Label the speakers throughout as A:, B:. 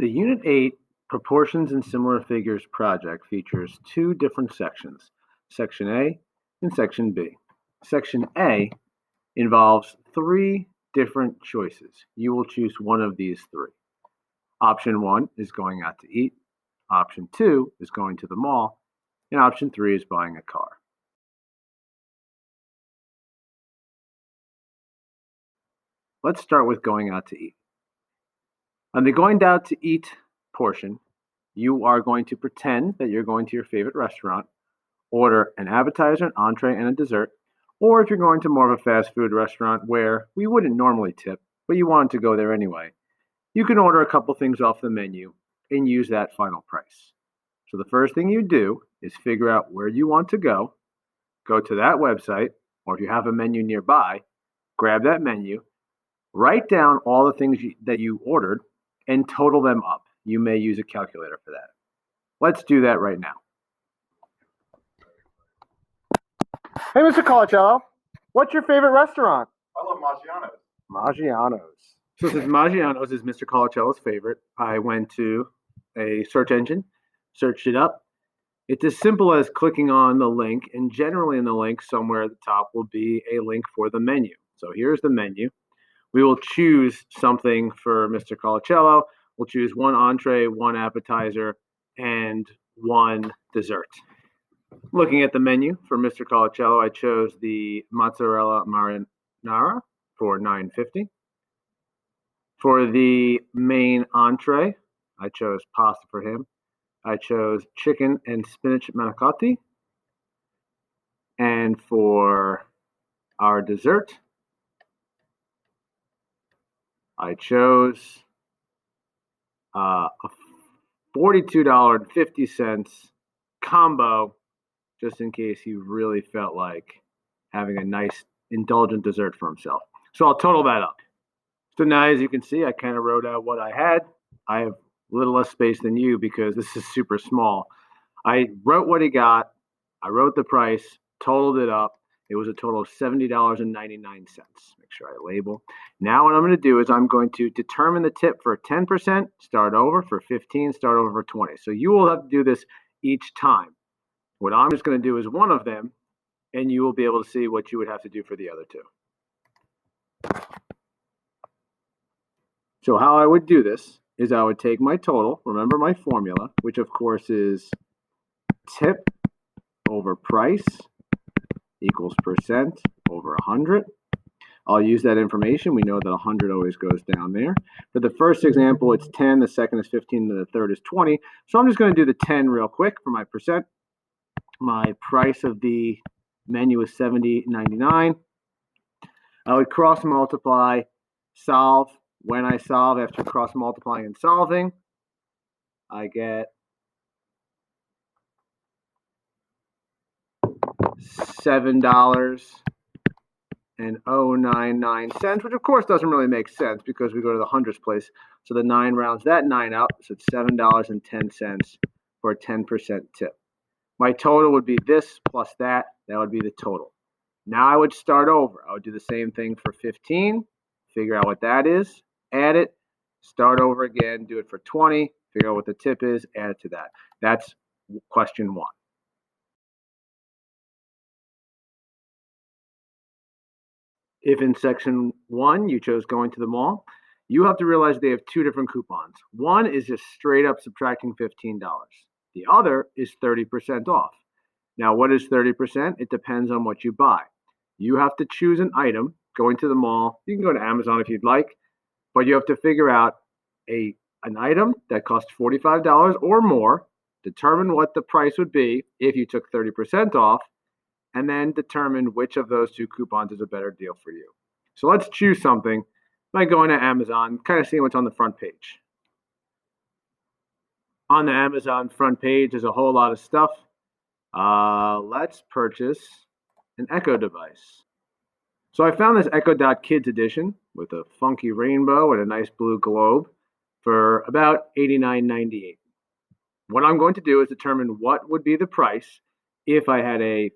A: The Unit 8 Proportions and Similar Figures project features two different sections, Section A and Section B. Section A involves three different choices. You will choose one of these three. Option 1 is going out to eat, Option 2 is going to the mall, and Option 3 is buying a car. Let's start with going out to eat. On the going out to eat portion, you are going to pretend that you're going to your favorite restaurant, order an appetizer, an entree, and a dessert. Or if you're going to more of a fast food restaurant where we wouldn't normally tip, but you wanted to go there anyway, you can order a couple things off the menu and use that final price. So the first thing you do is figure out where you want to go to that website, or if you have a menu nearby, grab that menu, write down all the things that you ordered, and total them up. You may use a calculator for that. Let's do that right now. Hey, Mr. Colacello, what's your favorite restaurant?
B: I love Maggiano's.
A: Maggiano's. So since Maggiano's is Mr. Colacello's favorite, I went to a search engine, searched it up. It's as simple as clicking on the link, and generally in the link somewhere at the top will be a link for the menu. So here's the menu. We will choose something for Mr. Colacello. We'll choose one entree, one appetizer, and one dessert. Looking at the menu for Mr. Colacello, I chose the mozzarella marinara for $9.50. For the main entree, I chose pasta for him. I chose chicken and spinach manicotti. And for our dessert, I chose a $42.50 combo, just in case he really felt like having a nice indulgent dessert for himself. So I'll total that up. So now, as you can see, I kind of wrote out what I had. I have a little less space than you because this is super small. I wrote what he got. I wrote the price, totaled it up. It was a total of $70.99. Make sure I label. Now what I'm going to do is I'm going to determine the tip for 10%, start over, for 15, start over for 20. So you will have to do this each time. What I'm just going to do is one of them, and you will be able to see what you would have to do for the other two. So how I would do this is I would take my total, remember my formula, which of course is tip over price equals percent over 100. I'll use that information. We know that 100 always goes down there. For the first example, it's 10, the second is 15, and the third is 20. So I'm just going to do the 10 real quick for my percent. My price of the menu is $70.99. I would cross multiply, solve. When I solve after cross multiplying and solving, I get $7.099, which of course doesn't really make sense because we go to the hundredths place. So the 9 rounds that 9 out, so it's $7.10 for a 10% tip. My total would be this plus that. That would be the total. Now I would start over. I would do the same thing for 15, figure out what that is, add it, start over again, do it for 20, figure out what the tip is, add it to that. That's question 1. If in section 1 you chose going to the mall, you have to realize they have two different coupons. One is just straight up subtracting $15. The other is 30% off. Now, what is 30%? It depends on what you buy. You have to choose an item going to the mall. You can go to Amazon if you'd like, but you have to figure out an item that costs $45 or more, determine what the price would be if you took 30% off, and then determine which of those two coupons is a better deal for you. So let's choose something by going to Amazon, kind of seeing what's on the front page. On the Amazon front page, there's a whole lot of stuff. Let's purchase an Echo device. So I found this Echo Dot Kids edition with a funky rainbow and a nice blue globe for about $89.98. What I'm going to do is determine what would be the price if I had a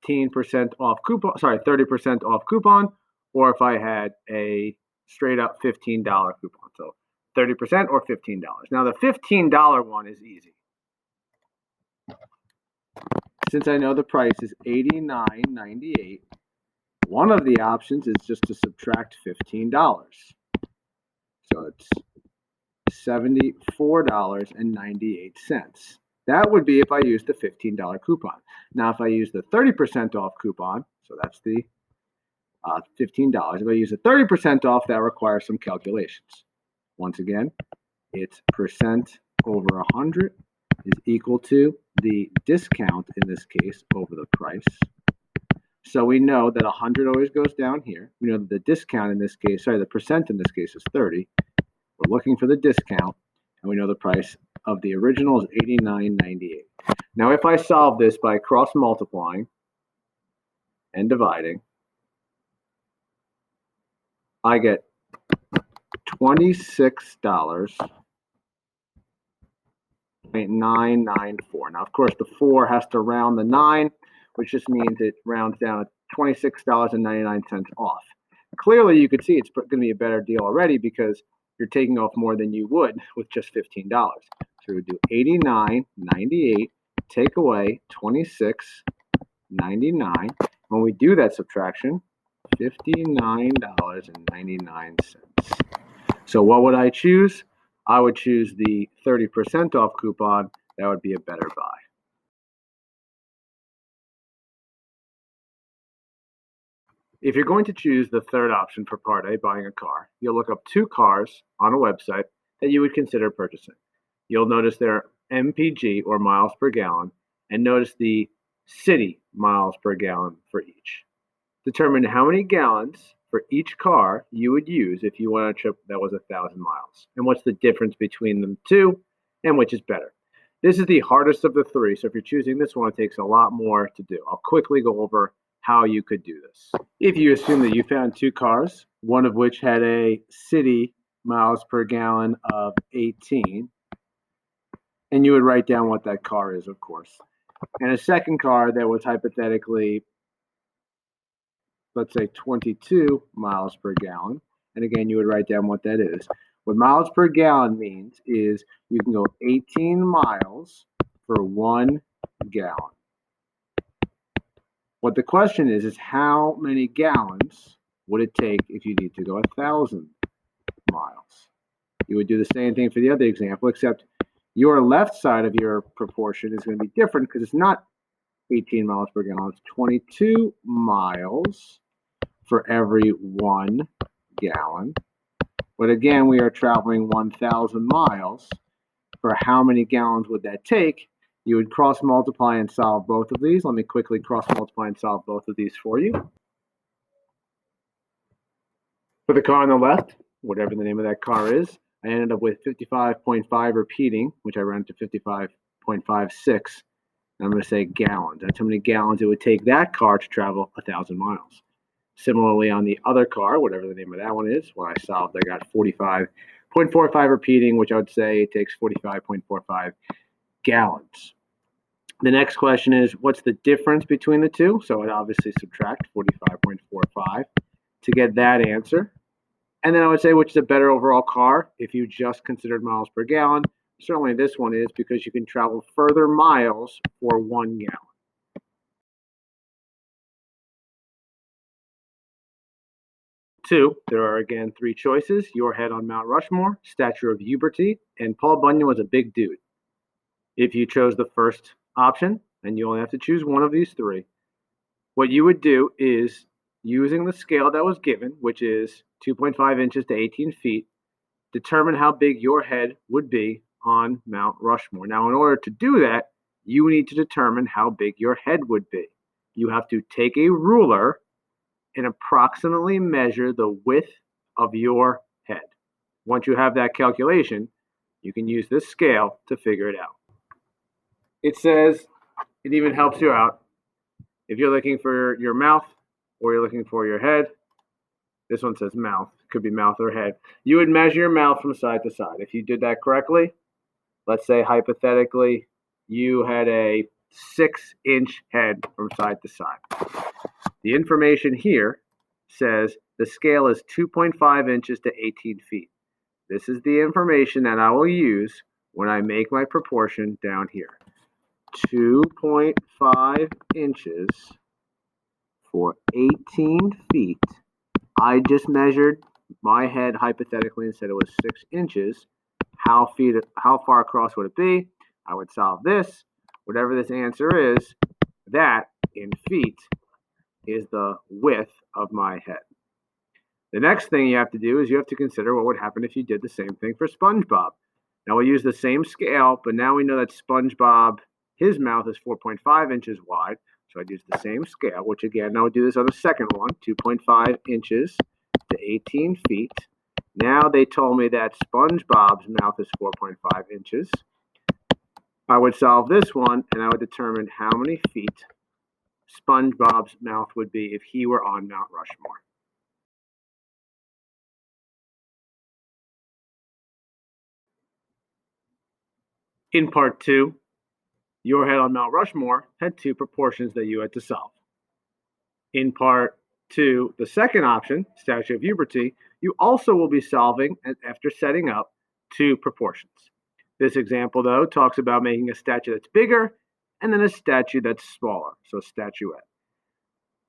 A: 15% off coupon, 30% off coupon, or if I had a straight up $15 coupon. So 30% or $15. Now the $15 one is easy. Since I know the price is $89.98, one of the options is just to subtract $15. So it's $74.98. That would be if I use the $15 coupon. Now, if I use the 30% off coupon, so that's the $15. If I use the 30% off, that requires some calculations. Once again, it's percent over 100 is equal to the discount in this case over the price. So we know that 100 always goes down here. We know that the discount in this case, the percent in this case is 30. We're looking for the discount, and we know the price of the original is $89.98. Now, if I solve this by cross multiplying and dividing, I get $26.994. Now, of course, the 4 has to round the 9, which just means it rounds down to $26.99 off. Clearly, you could see it's going to be a better deal already because you're taking off more than you would with just $15. So we would do $89.98, take away $26.99. When we do that subtraction, $59.99. So what would I choose? I would choose the 30% off coupon. That would be a better buy. If you're going to choose the third option for Part A, buying a car, you'll look up 2 cars on a website that you would consider purchasing. You'll notice their MPG, or miles per gallon, and notice the city miles per gallon for each. Determine how many gallons for each car you would use if you went on a trip that was 1,000 miles, and what's the difference between them two, and which is better. This is the hardest of the 3, so if you're choosing this one, it takes a lot more to do. I'll quickly go over how you could do this. If you assume that you found 2 cars, one of which had a city miles per gallon of 18, and you would write down what that car is, of course, and a second car that was hypothetically, let's say 22 miles per gallon, and again, you would write down what that is. What miles per gallon means is you can go 18 miles for 1 gallon. What the question is how many gallons would it take if you need to go 1,000 miles? You would do the same thing for the other example, except your left side of your proportion is going to be different because it's not 18 miles per gallon. It's 22 miles for every 1 gallon. But again, we are traveling 1,000 miles. For how many gallons would that take? You would cross multiply and solve both of these. Let me quickly cross multiply and solve both of these for you. For the car on the left, whatever the name of that car is, I ended up with 55.5 repeating, which I rounded to 55.56. I'm going to say gallons. That's how many gallons it would take that car to travel 1,000 miles. Similarly, on the other car, whatever the name of that one is, when I solved, I got 45.45 repeating, which I would say it takes 45.45 gallons. The next question is, what's the difference between the two? So I'd obviously subtract 45.45 to get that answer. And then I would say, which is a better overall car if you just considered miles per gallon? Certainly this one is, because you can travel further miles for 1 gallon. Two, there are again 3 choices: your head on Mount Rushmore, Statue of Liberty, and Paul Bunyan was a big dude. If you chose the first option, and you only have to choose one of these 3, what you would do is, using the scale that was given, which is 2.5 inches to 18 feet, determine how big your head would be on Mount Rushmore. Now, in order to do that, you need to determine how big your head would be. You have to take a ruler and approximately measure the width of your head. Once you have that calculation, you can use this scale to figure it out. It says, it even helps you out. If you're looking for your mouth or you're looking for your head, this one says mouth. It could be mouth or head. You would measure your mouth from side to side. If you did that correctly, let's say hypothetically, you had a 6-inch head from side to side. The information here says the scale is 2.5 inches to 18 feet. This is the information that I will use when I make my proportion down here. 2.5 inches for 18 feet. I just measured my head hypothetically and said it was 6 inches. How far across would it be? I would solve this. Whatever this answer is, that in feet is the width of my head. The next thing you have to do is you have to consider what would happen if you did the same thing for SpongeBob. Now we'll use the same scale, but now we know that SpongeBob, his mouth is 4.5 inches wide. So I'd use the same scale, which again, I would do this on the second one, 2.5 inches to 18 feet. Now they told me that SpongeBob's mouth is 4.5 inches. I would solve this one, and I would determine how many feet SpongeBob's mouth would be if he were on Mount Rushmore. In part 2, your head on Mount Rushmore had 2 proportions that you had to solve. In part 2, the second option, Statue of Liberty, you also will be solving after setting up 2 proportions. This example, though, talks about making a statue that's bigger and then a statue that's smaller, so statuette.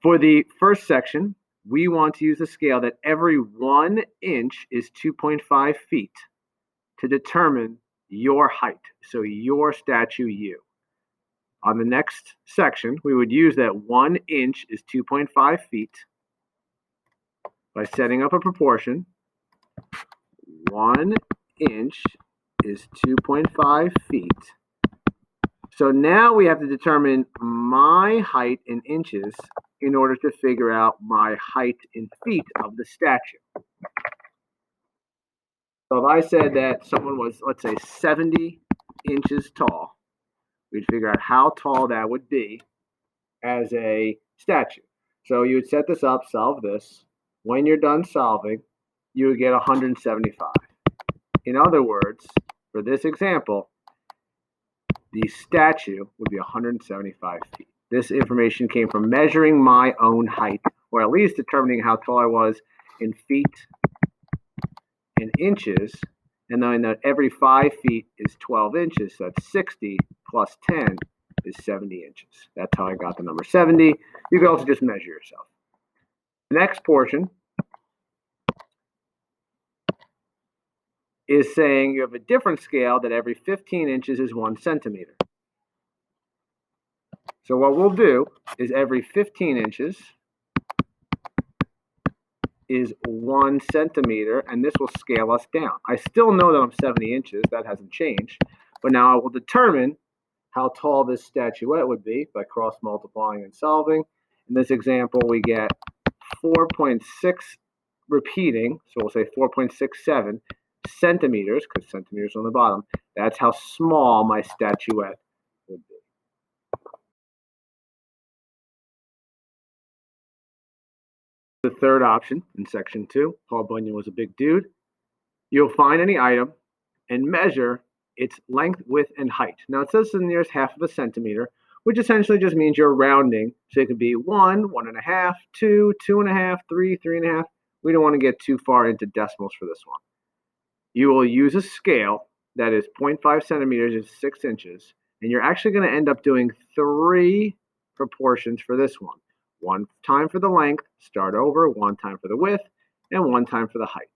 A: For the first section, we want to use a scale that every 1 inch is 2.5 feet to determine your height, so your statue U. On the next section, we would use that 1 inch is 2.5 feet by setting up a proportion. 1 inch is 2.5 feet. So now we have to determine my height in inches in order to figure out my height in feet of the statue. So if I said that someone was, let's say, 70 inches tall, we'd figure out how tall that would be as a statue. So you would set this up, solve this. When you're done solving, you would get 175. In other words, for this example, the statue would be 175 feet. This information came from measuring my own height, or at least determining how tall I was in feet and inches, and knowing that every 5 feet is 12 inches, so that's 60 plus 10 is 70 inches. That's how I got the number 70. You can also just measure yourself. The next portion is saying you have a different scale that every 15 inches is 1 centimeter. So what we'll do is every 15 inches is 1 centimeter, and this will scale us down. I still know that I'm 70 inches. That hasn't changed. But now I will determine how tall this statuette would be by cross-multiplying and solving. In this example, we get 4.6 repeating, so we'll say 4.67 centimeters, because centimeters on the bottom. That's how small my statuette would be. The third option in section 2, Paul Bunyan was a big dude. You'll find any item and measure its length, width, and height. Now it says to the nearest half of a centimeter, which essentially just means you're rounding. So it could be 1, 1.5, 2, 2.5, 3, 3.5. We don't want to get too far into decimals for this one. You will use a scale that is 0.5 centimeters is 6 inches, and you're actually going to end up doing 3 proportions for this one. 1 time for the length, start over, 1 time for the width, and 1 time for the height.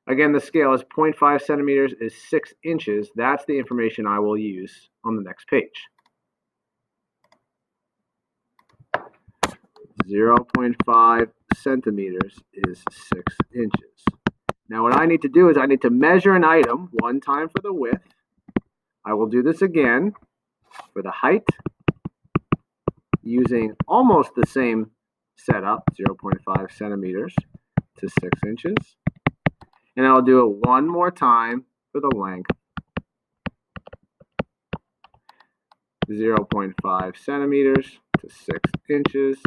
A: Again, the scale is 0.5 centimeters is 6 inches. That's the information I will use on the next page. 0.5 centimeters is 6 inches. Now what I need to do is I need to measure an item 1 time for the width. I will do this again for the height using almost the same setup, 0.5 centimeters to 6 inches. And I'll do it 1 more time for the length, 0.5 centimeters to 6 inches.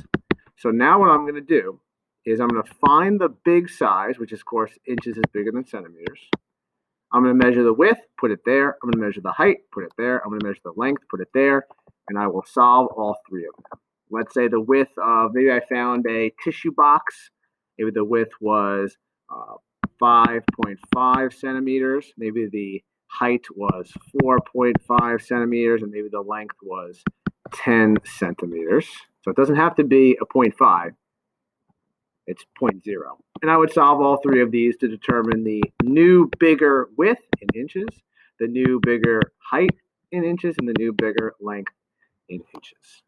A: So now what I'm going to do is I'm going to find the big size, which of course inches is bigger than centimeters. I'm going to measure the width, put it there. I'm going to measure the height, put it there. I'm going to measure the length, put it there. And I will solve all 3 of them. Let's say the width of, maybe I found a tissue box. Maybe the width was 5.5 centimeters. Maybe the height was 4.5 centimeters, and maybe the length was 10 centimeters. So it doesn't have to be a 0.5. It's 0.0. And I would solve all three of these to determine the new bigger width in inches, the new bigger height in inches, and the new bigger length in inches.